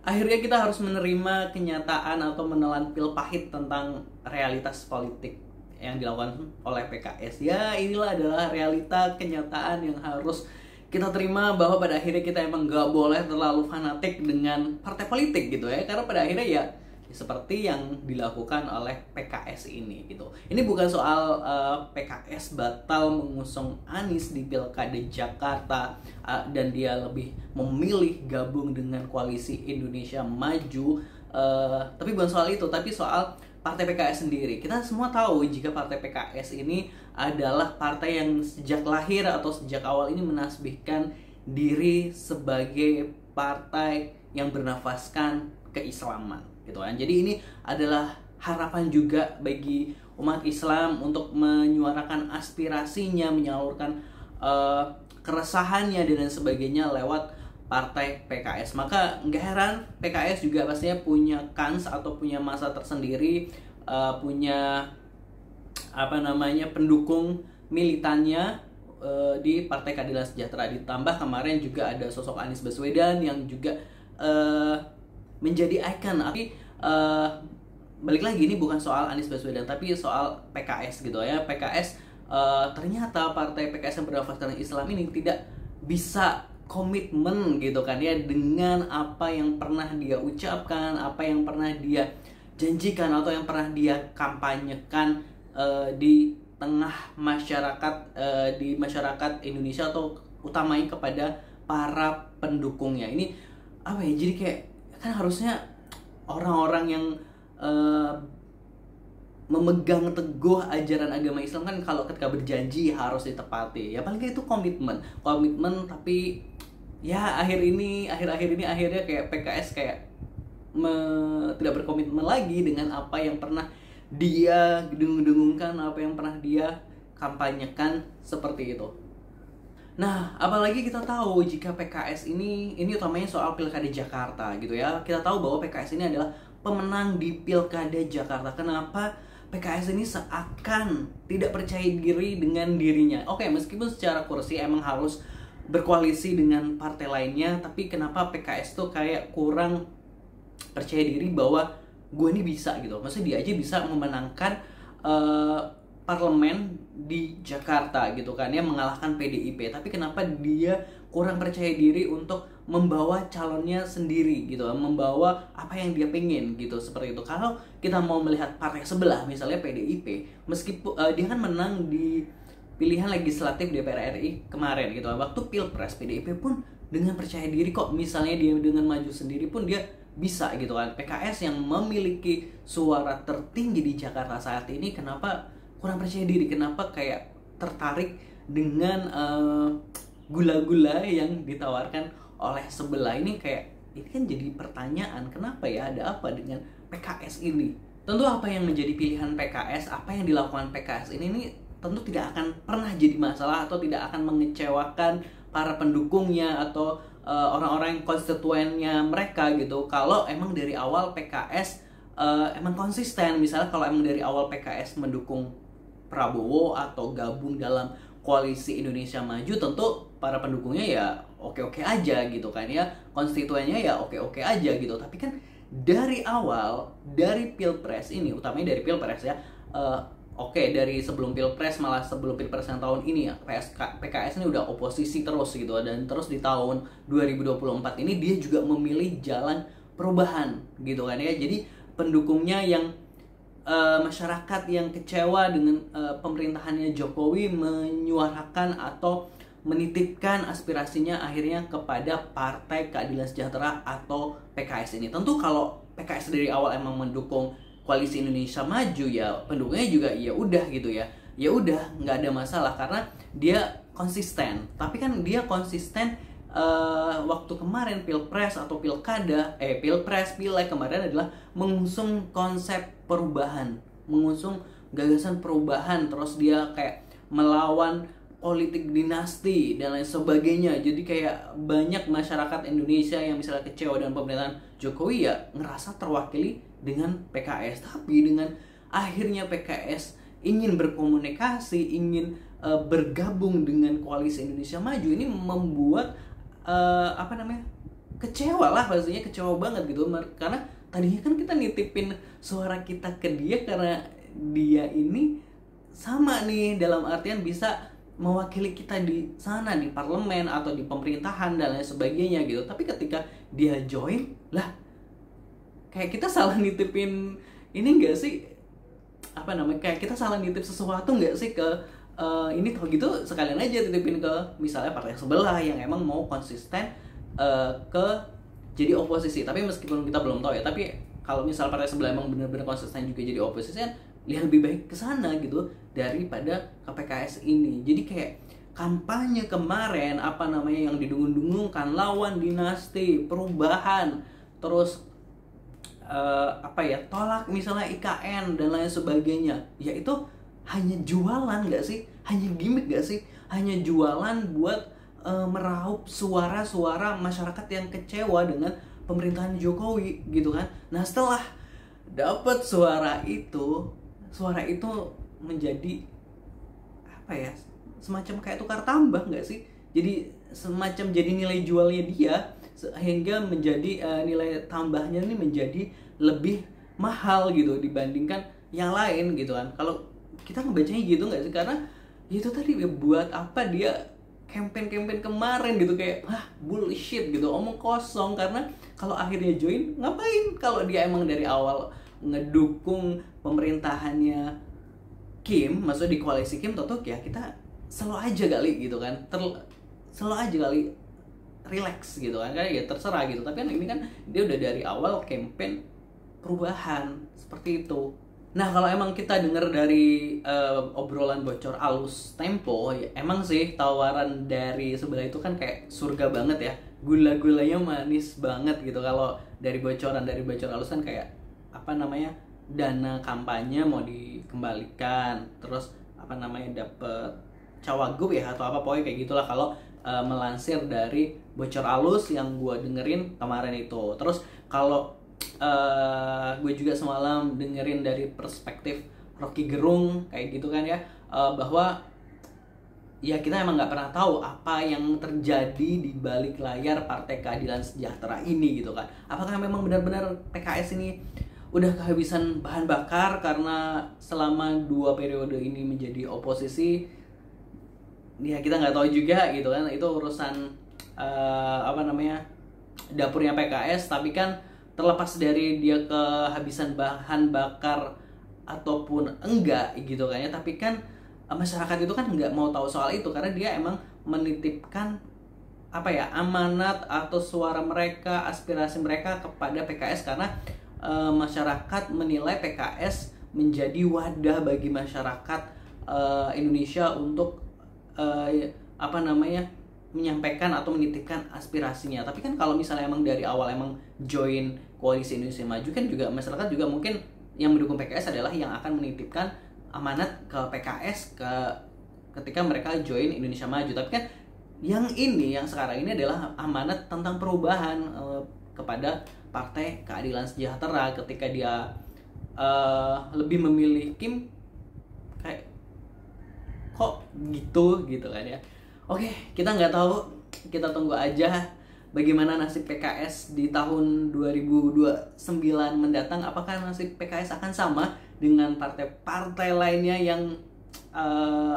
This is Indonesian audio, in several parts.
akhirnya kita harus menerima kenyataan atau menelan pil pahit tentang realitas politik yang dilakukan oleh PKS. Ya, inilah adalah realita kenyataan yang harus kita terima, bahwa pada akhirnya kita emang nggak boleh terlalu fanatik dengan partai politik gitu ya, karena pada akhirnya ya seperti yang dilakukan oleh PKS ini gitu. Ini bukan soal PKS batal mengusung Anies di Pilkada Jakarta dan dia lebih memilih gabung dengan koalisi Indonesia Maju, tapi bukan soal itu, tapi soal partai PKS sendiri. Kita semua tahu jika partai PKS ini adalah partai yang sejak lahir atau sejak awal ini menasbihkan diri sebagai partai yang bernafaskan keislaman gitu kan. Jadi ini adalah harapan juga bagi umat Islam untuk menyuarakan aspirasinya, menyalurkan keresahannya dan sebagainya lewat partai PKS. Maka nggak heran PKS juga pastinya punya kans atau punya masa tersendiri, punya pendukung militannya di Partai Keadilan Sejahtera. Ditambah kemarin juga ada sosok Anies Baswedan yang juga menjadi ikon. Tapi balik lagi, ini bukan soal Anies Baswedan tapi soal PKS gitu ya. PKS ternyata partai PKS yang bernafaskan Islam ini tidak bisa komitmen gitu kan ya dengan apa yang pernah dia ucapkan, apa yang pernah dia janjikan atau yang pernah dia kampanyekan di tengah masyarakat, di masyarakat Indonesia, atau utamanya kepada para pendukungnya. Ini apa ya, jadi kayak kan harusnya orang-orang yang memegang teguh ajaran agama Islam kan kalau ketika berjanji harus ditepati. Ya paling itu komitmen, tapi ya akhir-akhir ini akhirnya kayak PKS kayak tidak berkomitmen lagi dengan apa yang pernah dia dengung-dengungkan, apa yang pernah dia kampanyekan seperti itu. Nah, apalagi kita tahu jika PKS ini utamanya soal Pilkada Jakarta gitu ya. Kita tahu bahwa PKS ini adalah pemenang di Pilkada Jakarta. Kenapa PKS ini seakan tidak percaya diri dengan dirinya? Oke, meskipun secara kursi emang harus berkoalisi dengan partai lainnya, tapi kenapa PKS tuh kayak kurang percaya diri bahwa gue ini bisa gitu. Maksudnya dia aja bisa memenangkan parlemen di Jakarta gitu kan ya, mengalahkan PDIP, tapi kenapa dia kurang percaya diri untuk membawa calonnya sendiri gitu, membawa apa yang dia pengen gitu, seperti itu. Kalau kita mau melihat partai sebelah misalnya PDIP, meskipun dia kan menang di pilihan legislatif DPR RI kemarin gitu, waktu Pilpres PDIP pun dengan percaya diri kok, misalnya dia dengan maju sendiri pun dia bisa gitu kan. PKS yang memiliki suara tertinggi di Jakarta saat ini kenapa kurang percaya diri, kenapa kayak tertarik dengan gula-gula yang ditawarkan oleh sebelah ini? Kayak ini kan jadi pertanyaan, kenapa ya, ada apa dengan PKS ini? Tentu apa yang menjadi pilihan PKS, apa yang dilakukan PKS ini tentu tidak akan pernah jadi masalah atau tidak akan mengecewakan para pendukungnya atau orang-orang konstituennya mereka gitu, kalau emang dari awal PKS emang konsisten. Misalnya kalau emang dari awal PKS mendukung Prabowo atau gabung dalam koalisi Indonesia Maju, tentu para pendukungnya ya oke-oke aja gitu kan ya, konstituennya ya oke-oke aja gitu. Tapi kan dari awal, dari Pilpres ini, utamanya dari Pilpres ya, dari sebelum Pilpres, malah sebelum Pilpres yang tahun ini ya, PKS ini udah oposisi terus gitu, dan terus di tahun 2024 ini dia juga memilih jalan perubahan gitu kan ya. Jadi pendukungnya yang masyarakat yang kecewa dengan pemerintahannya Jokowi menyuarakan atau menitipkan aspirasinya akhirnya kepada Partai Keadilan Sejahtera atau PKS ini. Tentu kalau PKS dari awal emang mendukung koalisi Indonesia Maju, ya pendukungnya juga ya udah gitu ya, ya udah nggak ada masalah karena dia konsisten. Tapi kan dia konsisten waktu kemarin Pilpres atau Pilek kemarin adalah mengusung konsep perubahan, mengusung gagasan perubahan, terus dia kayak melawan politik dinasti dan lain sebagainya. Jadi kayak banyak masyarakat Indonesia yang misalnya kecewa dengan pemerintahan Jokowi ya ngerasa terwakili dengan PKS. Tapi dengan akhirnya PKS ingin berkomunikasi, ingin bergabung dengan koalisi Indonesia Maju, ini membuat kecewa lah, pastinya kecewa banget gitu. Karena tadinya kan kita nitipin suara kita ke dia karena dia ini sama nih, dalam artian bisa mewakili kita di sana, di parlemen atau di pemerintahan dan lain sebagainya gitu. Tapi ketika dia join lah, kayak kita salah nitipin ini enggak sih, apa namanya, kayak kita salah nitip sesuatu nggak sih ke ini. Kalau gitu sekalian aja titipin ke misalnya partai sebelah yang emang mau konsisten ke jadi oposisi. Tapi meskipun kita belum tahu ya, tapi kalau misal partai sebelah emang benar-benar konsisten juga jadi oposisi kan, lihat lebih baik ke sana gitu daripada ke PKS ini. Jadi kayak kampanye kemarin apa namanya yang didengung-dengungkan lawan dinasti perubahan, terus apa ya, tolak misalnya IKN dan lain sebagainya, ya itu hanya jualan nggak sih, hanya gimmick nggak sih, hanya jualan buat meraup suara-suara masyarakat yang kecewa dengan pemerintahan Jokowi gitu kan. Nah setelah dapat suara itu menjadi apa ya, semacam kayak tukar tambah nggak sih, jadi semacam jadi nilai jualnya dia, sehingga menjadi nilai tambahnya ini menjadi lebih mahal gitu dibandingkan yang lain gitu kan. Kalau kita ngebacanya gitu nggak sih, karena itu tadi buat apa dia campaign kemarin gitu, kayak bullshit gitu, omong kosong. Karena kalau akhirnya join ngapain kalau dia emang dari awal ngedukung pemerintahannya Kim, maksudnya di koalisi Kim, totok ya kita selalu aja kali gitu kan, selalu aja kali relax gitu kan, kayak ya terserah gitu. Tapi kan ini kan dia udah dari awal campaign perubahan seperti itu. Nah kalau emang kita dengar dari obrolan bocor alus Tempo, ya, emang sih tawaran dari sebelah itu kan kayak surga banget ya, gula-gulanya manis banget gitu. Kalau dari bocor alus kan kayak apa namanya, dana kampanye mau dikembalikan, terus apa namanya, dapet cawagup ya atau apa, pokoknya kayak gitulah kalau melansir dari bocor alus yang gue dengerin kemarin itu. Terus kalau gue juga semalam dengerin dari perspektif Rocky Gerung kayak gitu kan ya, bahwa ya kita emang nggak pernah tahu apa yang terjadi di balik layar Partai Keadilan Sejahtera ini gitu kan. Apakah memang benar-benar PKS ini udah kehabisan bahan bakar karena selama 2 periode ini menjadi oposisi? Ya kita nggak tahu juga gitu kan, itu urusan apa namanya, dapurnya PKS. Tapi kan terlepas dari dia kehabisan bahan bakar ataupun enggak gitu kan ya, tapi kan masyarakat itu kan nggak mau tahu soal itu, karena dia emang menitipkan apa ya, amanat atau suara mereka, aspirasi mereka kepada PKS. Karena masyarakat menilai PKS menjadi wadah bagi masyarakat Indonesia untuk apa namanya, menyampaikan atau menitipkan aspirasinya. Tapi kan kalau misalnya emang dari awal emang join koalisi Indonesia Maju kan juga masyarakat juga mungkin yang mendukung PKS adalah yang akan menitipkan amanat ke PKS ketika mereka join Indonesia Maju. Tapi kan yang sekarang ini adalah amanat tentang perubahan kepada Partai Keadilan Sejahtera. Ketika dia lebih memilih Kim, kayak kok gitu kan ya. Oke, kita nggak tahu, kita tunggu aja bagaimana nasib PKS di tahun 2029 mendatang. Apakah nasib PKS akan sama dengan partai-partai lainnya yang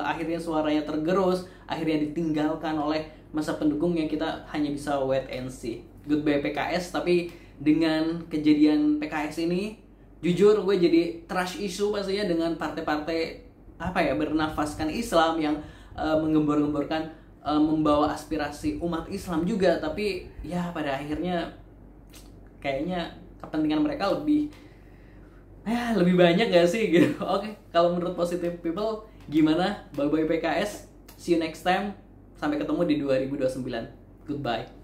akhirnya suaranya tergerus, akhirnya ditinggalkan oleh masa pendukungnya? Kita hanya bisa wait and see. Goodbye PKS. Tapi dengan kejadian PKS ini, jujur gue jadi trash issue pastinya dengan partai-partai apa ya, bernafaskan Islam yang menggembor-gemborkan membawa aspirasi umat Islam juga. Tapi ya pada akhirnya kayaknya kepentingan mereka lebih banyak gak sih gitu. Oke, kalau menurut Positive People gimana? Bye bye PKS, see you next time, sampai ketemu di 2029. Goodbye.